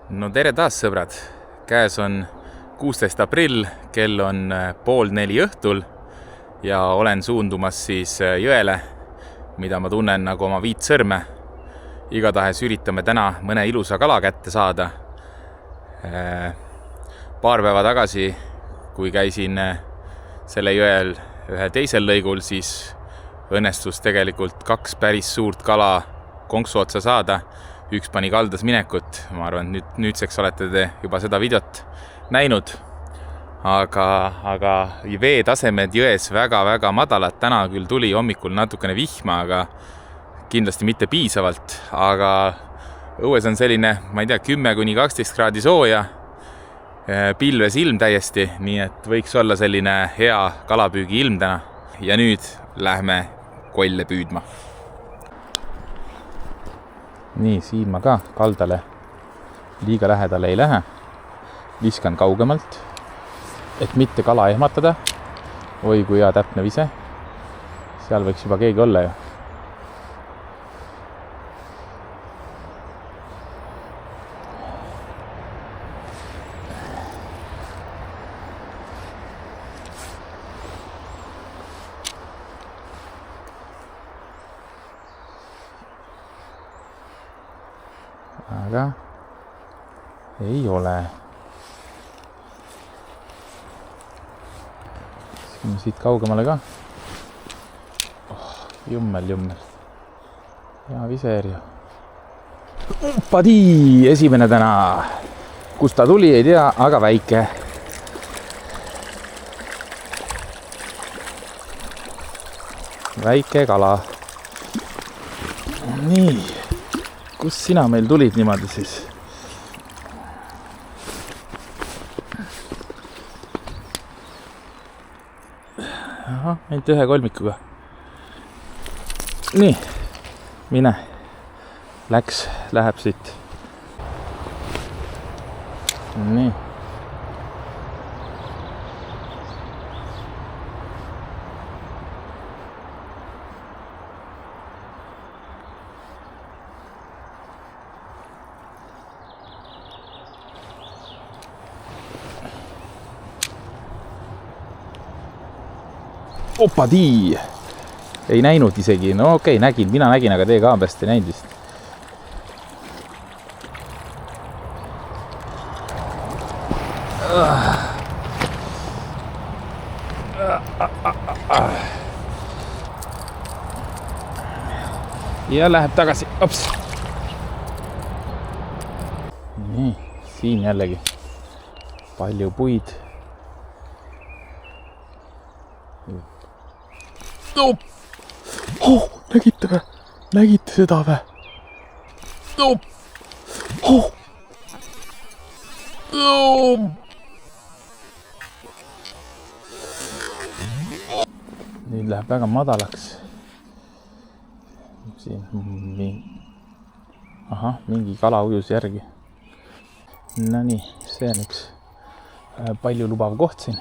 No tere taas, sõbrad! Käes on 16. aprill, kell on 3:30 õhtul ja olen suundumas siis jõele, mida ma tunnen nagu oma 5 sõrme. Igatahes üritame täna mõne ilusa kala kätte saada. Paar päeva tagasi, kui käisin selle jõel ühe teisel lõigul, siis õnnestus tegelikult 2 päris suurt kala konksu otsa saada. Üks pani kaldas minekut, ma arvan, nüüdseks olete te juba seda videot näinud, aga veetasemed jões väga madalad. Täna küll tuli hommikul natukene vihma, aga kindlasti mitte piisavalt, aga õues on selline, ma ei tea, 10–12 kraadi sooja, pilves ilm täiesti, nii et võiks olla selline hea kalapüügi ilm täna. Ja nüüd lähme kolle püüdma. Nii, siin ma ka kaldale liiga lähedale ei lähe. Viskan kaugemalt, et mitte kala ehmatada. Oi, kui hea täpne vise. Seal võiks juba keegi olla ju. Aga ei ole. Siit kaugemale ka. Jummel. Ja viseer ju. Padii! Esimene täna. Kust ta tuli, ei tea, aga väike. Väike kala. Nii. Kus sina meil tulid niimoodi siis? Aha, ainult ühe kolmikuga. Nii, mine. Läheb siit. Nii. Opadii! Ei näinud isegi. No okei, nägin. Mina nägin, aga teie kaamerast ei näinud vist. Ja läheb tagasi. Ops! Nii, siin jällegi. Palju puid. Nägite või? Nägite seda või? Nüüd läheb väga madalaks. Siin mingi kala ujus järgi. No nii, see on üks palju lubav koht siin.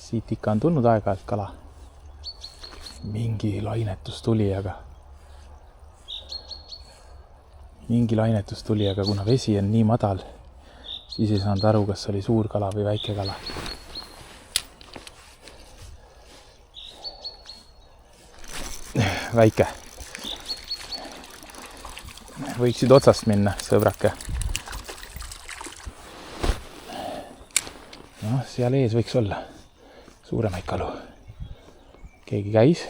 Siit ikka on tulnud aeg-ajalt kala. Mingi lainetus tuli, aga kuna vesi on nii madal, siis ei saanud aru, kas oli suur kala või väike kala. Väike. Võiksid otsast minna, sõbrake. No, seal ees võiks olla suuremaid kalu. Keegi käis.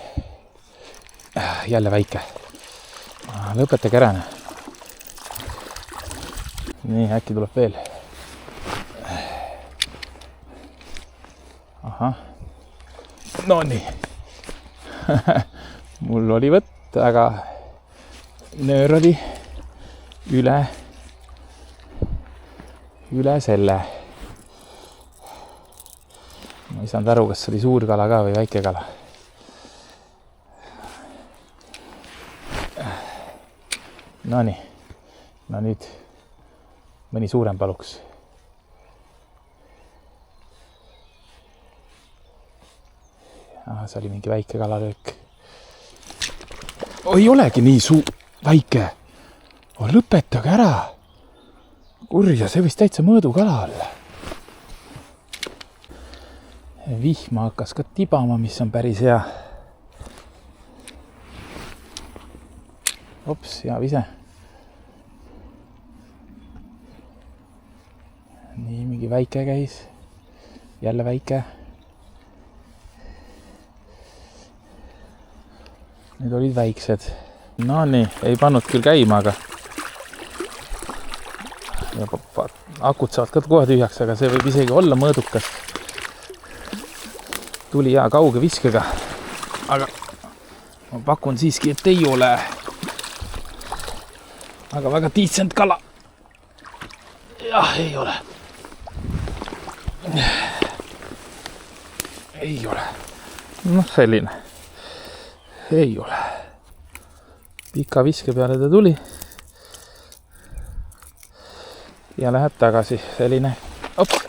Jälle väike. Lõpetage ära. Nii, äkki tuleb veel. Ahah. No nii. Mul oli võtt, aga nöör oli üle selle. Ma ei saanud aru, kas oli suur kala ka või väike kala. No nii. No nüüd mõni suurem paluks. See oli mingi väike kalalöök. ei olegi nii väike. Lõpetage ära. Kurja, see võis täitsa mõõdukala olla. Vihma hakkas ka tibama, mis on päris hea. Ops, hea vise. Nii, mingi väike käis. Jälle väike. Need olid väiksed. No nii, ei pannud küll käima, aga ja akud saavad ka kohe tühjaks, aga see võib isegi olla mõõdukas. Tuli hea kauge viskega, aga ma pakun siiski, et ei ole. Aga väga decent kala. Jah, ei ole. Ei ole. Noh, selline. Ei ole. Pika viske peale ta tuli. Ja läheb tagasi. Selline. Ops.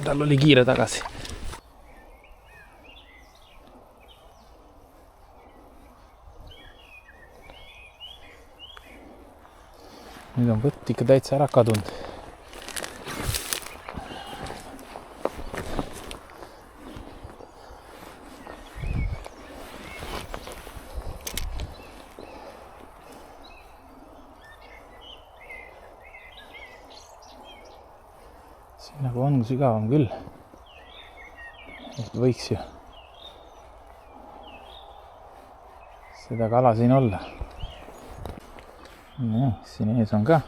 Tal oli kiire tagasi. Nüüd on võtt ikka täitsa ära kadunud. Siin nagu on sügavam küll. Et võiks ju seda kala siin olla. No, siin ees on ka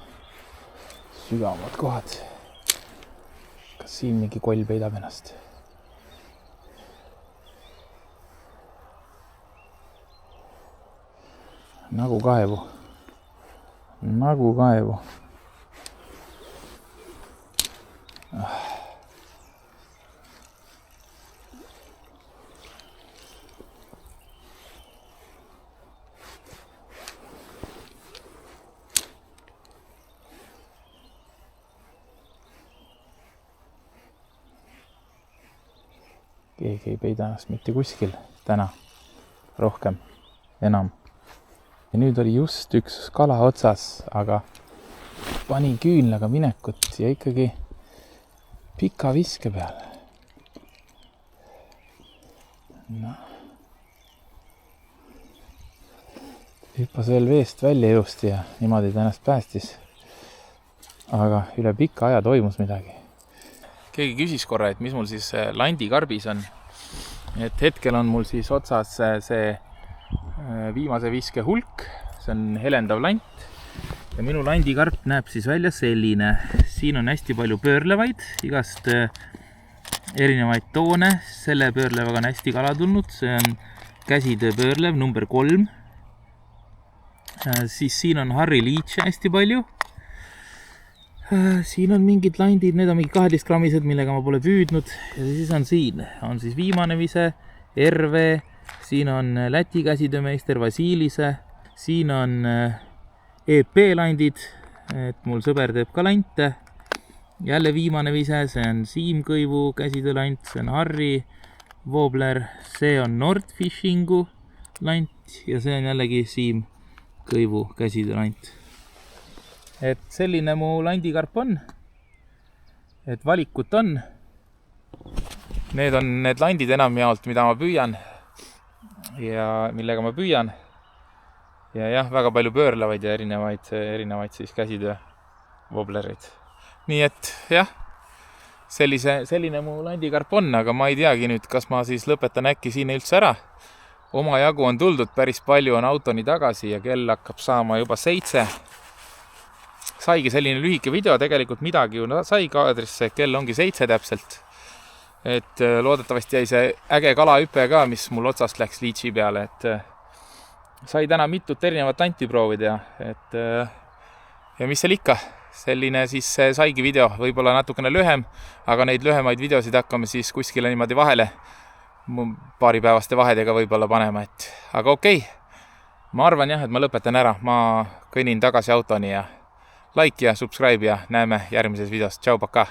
sügavamad kohad. Kas siin mingi koll peidab ennast? Nagu kaevu. Nagu kaevu. Keegi ei peida ennast mitte kuskil täna rohkem, enam. Ja nüüd oli just üks kala otsas, aga pani küünlaga minekut ja ikkagi pika viske peale. No. Hüppas veel veest välja ilusti ja niimoodi ta ennast päästis. Aga üle pika aja toimus midagi. Keegi küsis korra, et mis mul siis landikarbis on. Et hetkel on mul siis otsas see viimase viske hulk. See on helendav lant. Ja minu landikarp näeb siis välja selline. Siin on hästi palju pöörlevaid, igast erinevaid toone. Selle pöörlevaga on hästi kala tulnud. See on käsitöö pöörlev number 3. Siis siin on Harry Leach hästi palju. Siin on mingid landid, need on mingi 12 gramised, millega ma pole püüdnud. Ja siis on siis viimane vise, RV, siin on Läti käsitöömeister Vasilise, siin on EP landid, et mul sõber teeb ka lante. Jälle viimane vise, see on Siim Kõivu käsitöölant, see on Harry Wobbler, see on Nordfishingu lant ja see on jällegi Siim Kõivu käsitöölant. Et selline mu landikarp on, et valikut on. Need on need landid enamjaolt, mida ma püüan ja millega ma püüan. Ja jah, väga palju pöörlevaid ja erinevaid siis käsitöö wobblereid. Nii et jah, selline mu landikarp on, aga ma ei teagi nüüd, kas ma siis lõpetan äkki siin üldse ära. Oma jagu on tuldud, päris palju on autoni tagasi ja kell hakkab saama juba 7. Saigi selline lühike video, tegelikult midagi ju sai kaadrisse, kell ongi 7 täpselt. Et loodetavasti jäi see äge kalahüpe ka, mis mul otsast läks liitsi peale, et sai täna mitut erinevat lanti proovida, ja mis seal ikka, selline siis saigi video, võib-olla natukene lühem, aga neid lühemaid videosid hakkame siis kuskile niimoodi vahele, paaripäevaste vahedega võib-olla panema, et aga okei. Ma arvan jah, et ma lõpetan ära, ma kõnnin tagasi autoni ja like ja subscribe ja näeme järgmises videos. Tšau, paka!